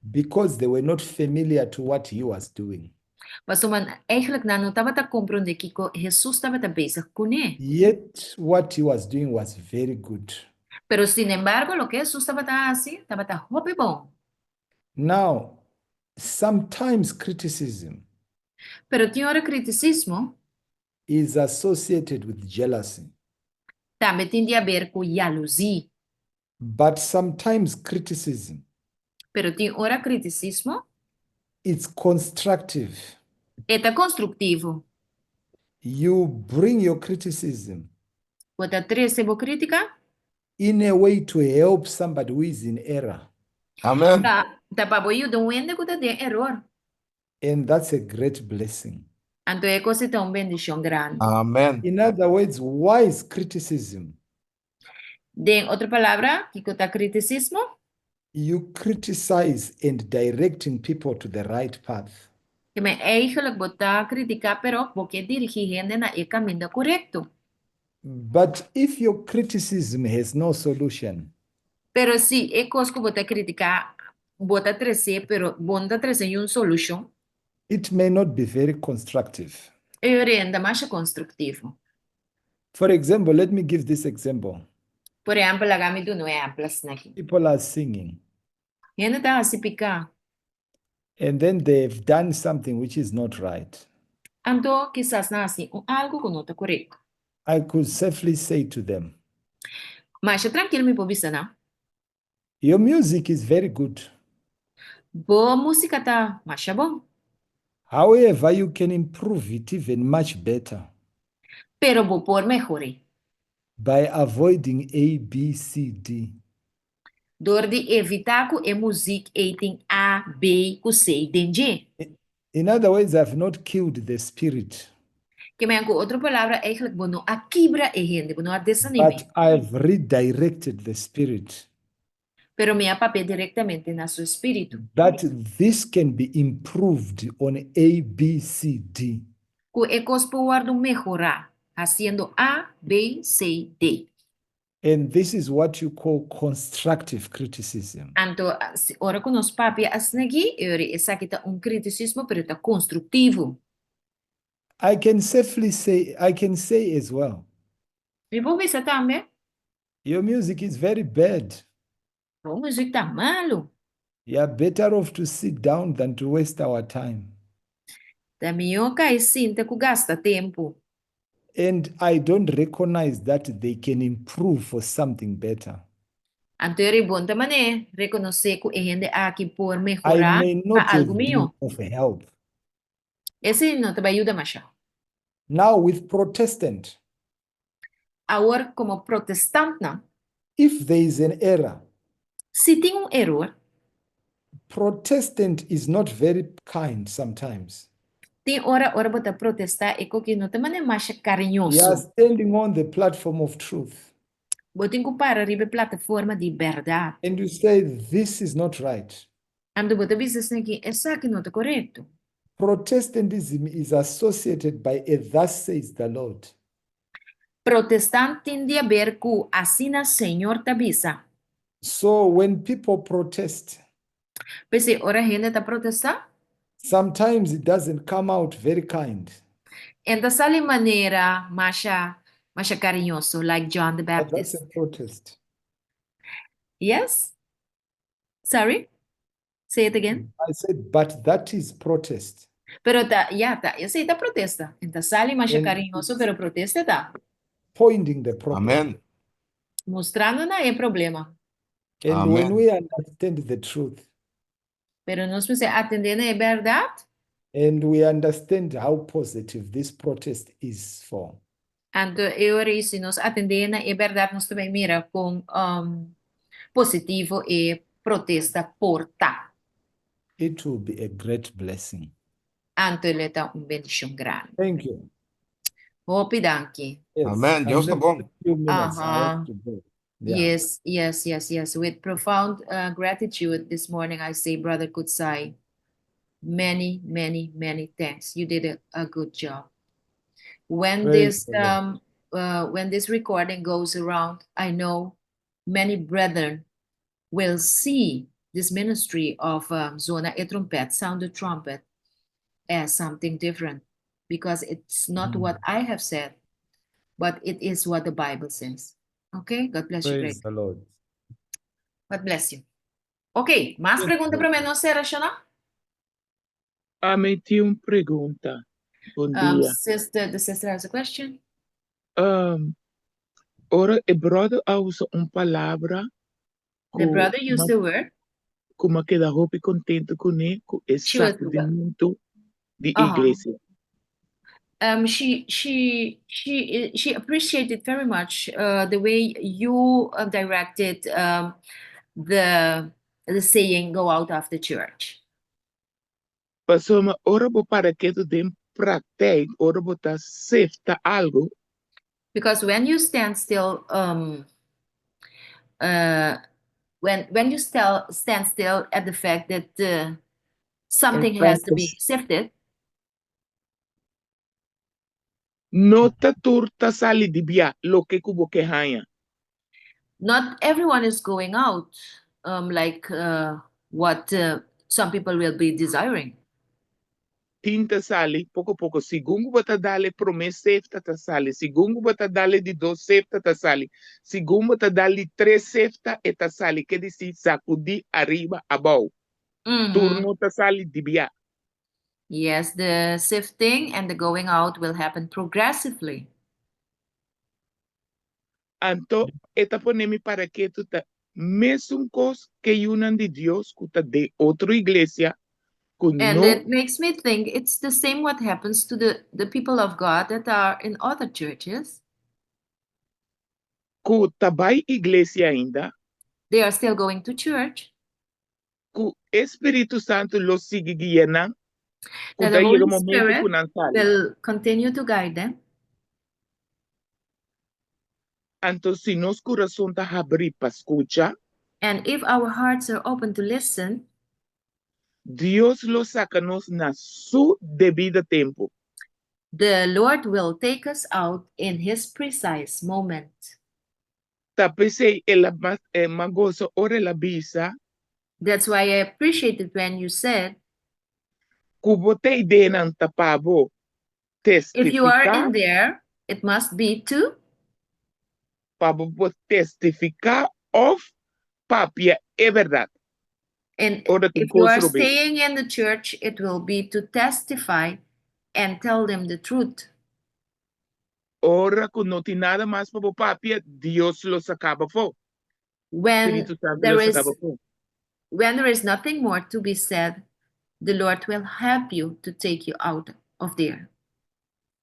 because they were not familiar to what he was doing. Mas eigenlijk não estava a compreender que Jesus estava bezig com ele. Yet what he was doing was very good. Pero sin embargo, lo que Jesus estava assim, estava muito bom. Now, sometimes criticism Pero tinha hora criticismo is associated with jealousy. Também tem a ver com jalousia. But sometimes criticism, Pero tem hora criticismo it's constructive. é construtivo. You bring your criticism Bota três sebo crítica, in a way to help somebody who is in error. Amen. tá para boi o doente que tem error. And that's a great blessing. Então é coisa tão bendição grande. Amen. In other words, wise criticism, De outra palavra, que tá criticismo, you criticize and directing people to the right path. que me eigenlijk bota criticar, pero porque dirigir gente na e caminho correto. But if your criticism has no solution, Pero si é coisa que bota criticar, bota trazer, pero bota trazer uma solução, it may not be very constructive. é ainda mais construtivo. For example, let me give this example. Por exemplo, a gami do não é ampla aqui. People are singing, Gente tá a se picar. and then they've done something which is not right. Então, quizás não assim, algo que não está correto. I could safely say to them, Mas tranquilo, me pode não. your music is very good. Boa música tá, mas é bom. However, you can improve it even much better Pero vou por melhorar. by avoiding A, B, C, D. Door de evitar que a música tem A, B, C, D, G. In other words, I've not killed the spirit, Que me com outra palavra, eigenlijk vou não a quebra a gente, vou não a desanimar. but I've redirected the spirit Pero me papel diretamente na seu espírito. that this can be improved on A, B, C, D. Que é coisa para melhorar, haciendo A, B, C, D. And this is what you call constructive criticism. Então, ora que nós papi assim aqui, essa aqui tá criticismo, pero tá construtivo. I can say as well, E vou ver também, your music is very bad. a música tá malo. You are better off to sit down than to waste our time. Da melhor que é sinta que gasta tempo. And I don't recognize that they can improve for something better. Então, é bom também reconhecer que a gente aqui por I melhorar may not para algo have been melhor. of help. Esse não te vai ajudar mais. Now with Protestant, Agora, como protestante, if there is an error, se tem erro, Protestant is not very kind sometimes. tem hora para protestar e que não tem maneira mais You are carinhoso. standing on the platform of truth Botem que para a plataforma de verdade. and you say, this is not right. Ando botar business aqui, essa aqui não está correto. Protestantism is associated by a thus says the Lord. Protestante tem a ver com assim o Senhor te avisa. So when people protest, Pense, ora a gente está protestando, sometimes it doesn't come out very kind. então sale maneira mais carinhoso, like John the But that's Baptist. a protest. Yes? Sorry? Say it again. I said, but that is protest. Pero eu sei, tá protesta. Então sale mais And carinhoso, it's pero protesta tá. pointing the problem. Amen. Mostrando não é problema. And when Amen. we understand the truth Pero nós precisamos atender a verdade. and we understand how positive this protest is for, Então, se nós atender a verdade, nós também mira com positivo e protesta porta. it will be a great blessing. Então, ele tá bendição grande. Thank you. Hope danke. Yes, Amen. I'm Deus tá left bom. with a few minutes. I Uh-huh. have to go. Yeah. Yes. With profound gratitude this morning, I say, Brother Kutsai, many thanks. You did a good job. When Praise the when this recording goes around, I know many brethren will see this ministry of Zona e Trumpet, Sound the Trumpet, as something different, because it's not what I have said, but it is what the Bible says. Okay, God bless you, Praise great. the Lord. God bless you. Ok, mais pergunta para mim, não será, Shana? Meti uma pergunta. Bom dia. The sister has a question. Ora el brother usa una palabra The brother used the word. como queda hopi contento con él, con el She was sacudimiento de Uh-huh. iglesia. She appreciated very much the way you directed the saying "go out of the church." Pastor, mas ora bo para que tu den praktijk, ora bo ta sefta algo, Because when you stand still, when you stand still at the fact that something has to be practice. sifted, no ta turta sali di bia lo que kubo que haya. not everyone is going out like what some people will be desiring. Tinta sali, pouco pouco, segundo bota dale promessa sefta ta sali, segundo bota dale di dos sefta ta sali, segundo bota dale três sefta e ta sali, que disse sacudi arriba abau. Mhm. Turno ta sali di bia. Yes, the sifting and the going out will happen progressively. Anto, eta ponemi para que tu ta mesmo cos que yunan de Dios, kuta de outra iglesia, ku And no it makes me think it's the same what happens to the people of God that are in other churches. ku tabay iglesia ainda, They are still going to church. ku Espírito Santo lo sigue guiando, ku That da the llega Holy momento Spirit ku nan sali. will continue to guide them. Anto, si nos corazón ta abrir pa escucha, And if our hearts are open to listen, Dios lo sacanos na su debido tempo. the Lord will take us out in His precise moment. Tapese el magoso ore la bisa, That's why I appreciated when you said, kubote ide ng tapabo, if you are testificar, in there, it must be to, pabo testificar of papia é verdade. and Ora if you are tu staying in the church, it will be to testify and tell them the truth. Ora que não tem nada mais para papia, Dios lo sacaba fo. When Espírito Santo there lo is sacaba fo. when there is nothing more to be said, the Lord will help you to take you out of there.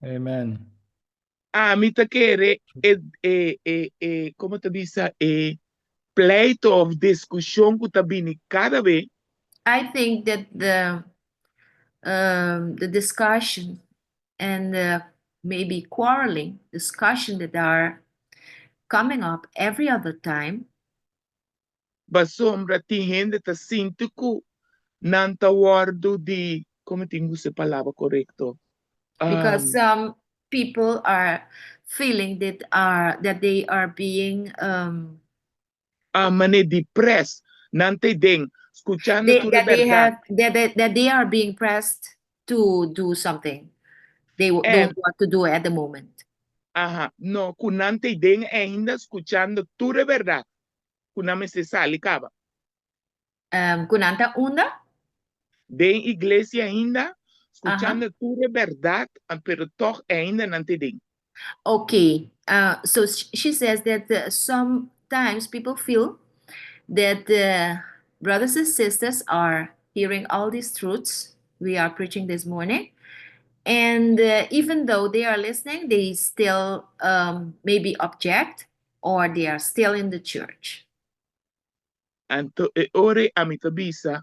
Amen. A mí te quiere, como te dice, pleito of discussão que tá vindo cada vez, I think that the discussion and maybe quarreling discussion that are coming up every other time, basombra tem gente tá sinto que não tá guardo de, como tenho essa palavra correto? because some people are feeling that they are being Mané depressed, não te den, escuchando tu that they verdade. have that they are being pressed to do something they And- don't want to do at the moment. Ajá, no, que não te den ainda escuchando tu verdade. Que não me se sale, caba. Kunanta una? Den iglesia ainda, escuchando tu verdade, pero toch ainda não te den. Okay. So she says that sometimes people feel that the brothers and sisters are hearing all these truths we are preaching this morning. And even though they are listening, they still maybe object or they are still in the church. Anto, ore a mi tabisa,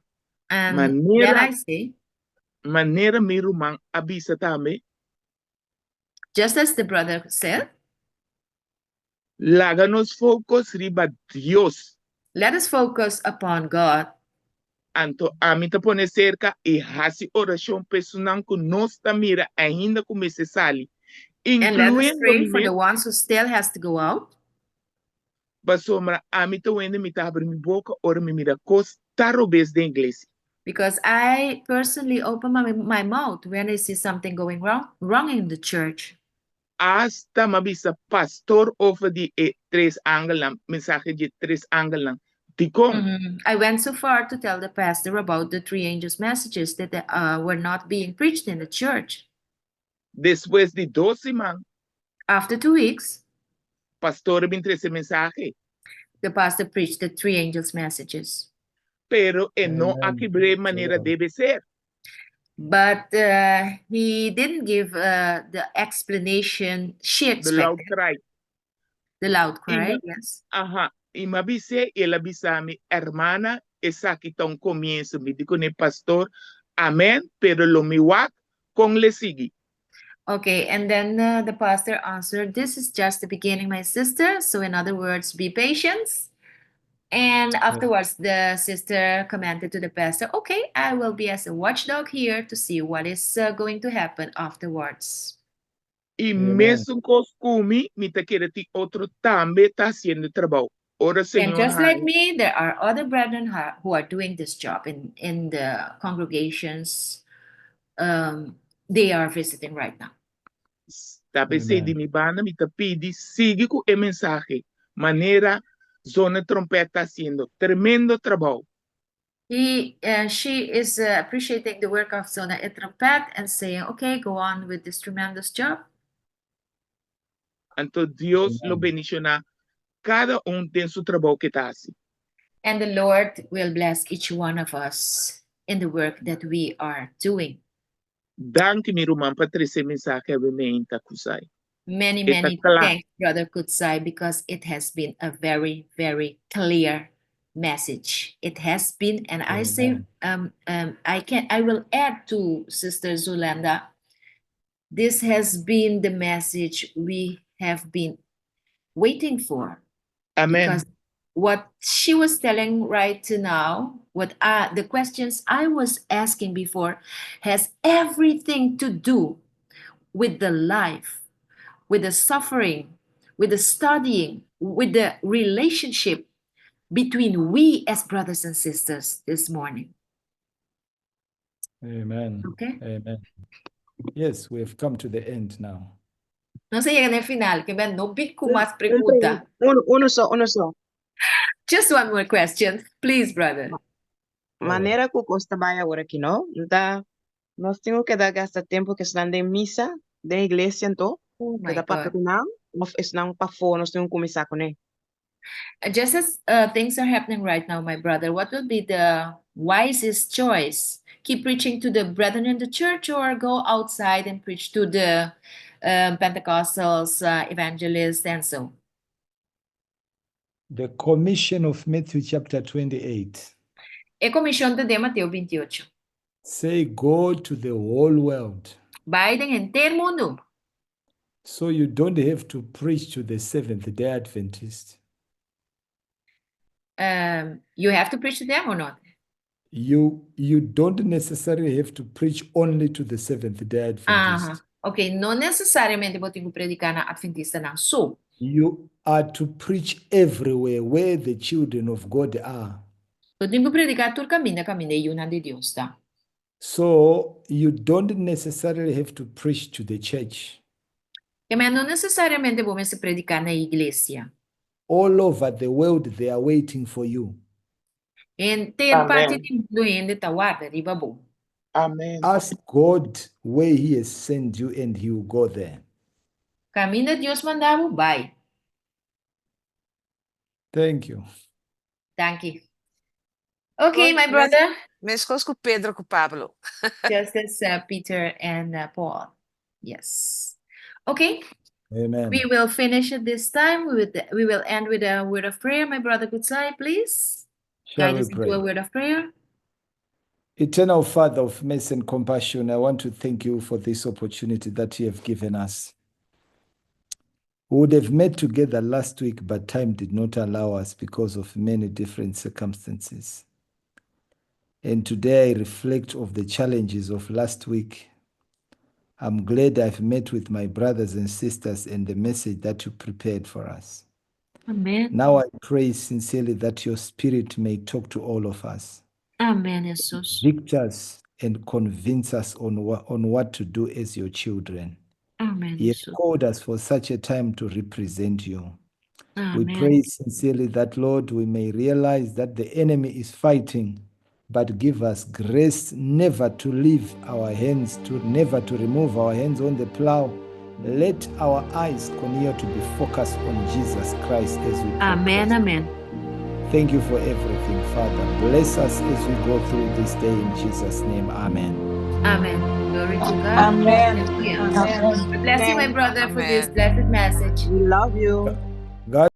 And then Manera- I say, manera miru mang abisa tame, just as the brother said, laganos focus riba Dios. let us focus upon God. Anto, a mi te pone cerca e hasi oração personal que nos ta mira ainda como se sali. And let us Incluindo pray for mi the ones who still has to go out. basombra, a mi te wende mi ta abre mi boca, ora mi mira cos tarobes de inglês. Because I personally open my mouth when I see something going wrong in the church. Hasta mabisa pastor over di tres angelan, mensaje de tres angelan. Tikong, I went so far to tell the pastor about the three angels' messages that were not being preached in the church. después de 12 man, After 2 weeks, pastor bin ese mensaje, The pastor preached the three angels' messages. pero no Amen. aquí de manera Amen. debe ser. But he didn't give the explanation she The loud expected. cry. The loud cry, Ima- yes. Ajá. Y me avise, él avisa a mi hermana, esa aquí está un comienzo, me dijo el pastor, amén, pero lo miwak con le sigue. Okay, and then the pastor answered, "This is just the beginning, my sister. So, in other words, be patient." And afterwards, the sister commented to the pastor, "Okay, I will be as a watchdog here to see what is going to happen afterwards." Y Amen. mesmo costume, me te quiere ti otro también está haciendo trabajo. Ora, And Señor, just like me, there are other brethren who are doing this job in the congregations. They are visiting right now. sabe se Amen. de mi banda, me te pide, sigue con el mensaje. Manera, zona trompeta haciendo tremendo trabajo. She is appreciating the work of Zona Etrapat and saying, "Okay, go on with this tremendous job." Entonces, Dios lo Amen. bendicionar. Cada tiene su trabajo que está haciendo. And the Lord will bless each one of us in the work that we are doing. Danke, mi Roman, para esse mensaje que me inta kusai. Many, Está many claro. thanks, Brother Kutsai, because it has been a very, very clear message. It has been, and I say, I will add to Sister Zulanda. This has been the message we have been waiting for. Amen. Because what she was telling right now, the questions I was asking before, has everything to do with the life, with the suffering, with the studying, with the relationship between we as brothers and sisters this morning. Amen. Okay? Amen. Yes, we have come to the end now. No se llega en el final, que ven, no pico más pregunta. Uno só. Just one more question, please, brother. Maneira que o Costa vai agora aqui, não? Então, nós temos que dar gastar tempo que estão de missa, da igreja, então, Oh que my dá para God. terminar, ou não para fora, nós temos que começar com ele. Just as things are happening right now, my brother, what would be the wisest choice? Keep preaching to the brethren in the church or go outside and preach to the Pentecostals, evangelists, and so? The commission of Matthew chapter 28. E comisión de Mateo 28. Say, go to the whole world. Vayan en el mundo. So you don't have to preach to the Seventh-day Adventist. You have to preach to them or not? You don't necessarily have to preach only to the Seventh-day Adventist. Aha. Ok, não necessariamente vou ter que predicar na Adventista não só. You are to preach everywhere where the children of God are. Eu tenho que predicar todo caminho e una de Deus, tá? So you don't necessarily have to preach to the church. Mas não necessariamente vou me predicar na igreja. All over the world, they are waiting for you. Em ter Amen. parte de influente tá guarda, riba bom. Amen. Ask God where He has sent you, and He will go there. Caminho de Deus mandava, vai. Thank you. Thank you. Okay, my Good. brother. Mescos com Pedro, com Pablo. Just as Peter and Paul. Yes. Okay, Amen. we will finish at this time. We will end with a word of prayer. My brother Kutsai, please. Shall Guide we us into pray? a word of prayer. Eternal Father of mercy and compassion, I want to thank you for this opportunity that you have given us. We would have met together last week, but time did not allow us because of many different circumstances. And today I reflect of the challenges of last week. I'm glad I've met with my brothers and sisters and the message that you prepared for us. Amen. Now I pray sincerely that your spirit may talk to all of us, Amen, Jesus. convict us and convince us on what to do as your children. Amen, You have Jesus. called us for such a time to represent you. We Amen. pray sincerely that, Lord, we may realize that the enemy is fighting, but give us grace never to leave our hands, never to remove our hands on the plow, Let our eyes continue to be focused on Jesus Christ as we Amen, progress. amen. Thank you for everything, Father. Bless us as we go through this day in Jesus' name. Amen. Amen. Glory to God. Amen. Hallelujah. Amen. God bless you, my brother, for this Amen. blessed message. We love you. God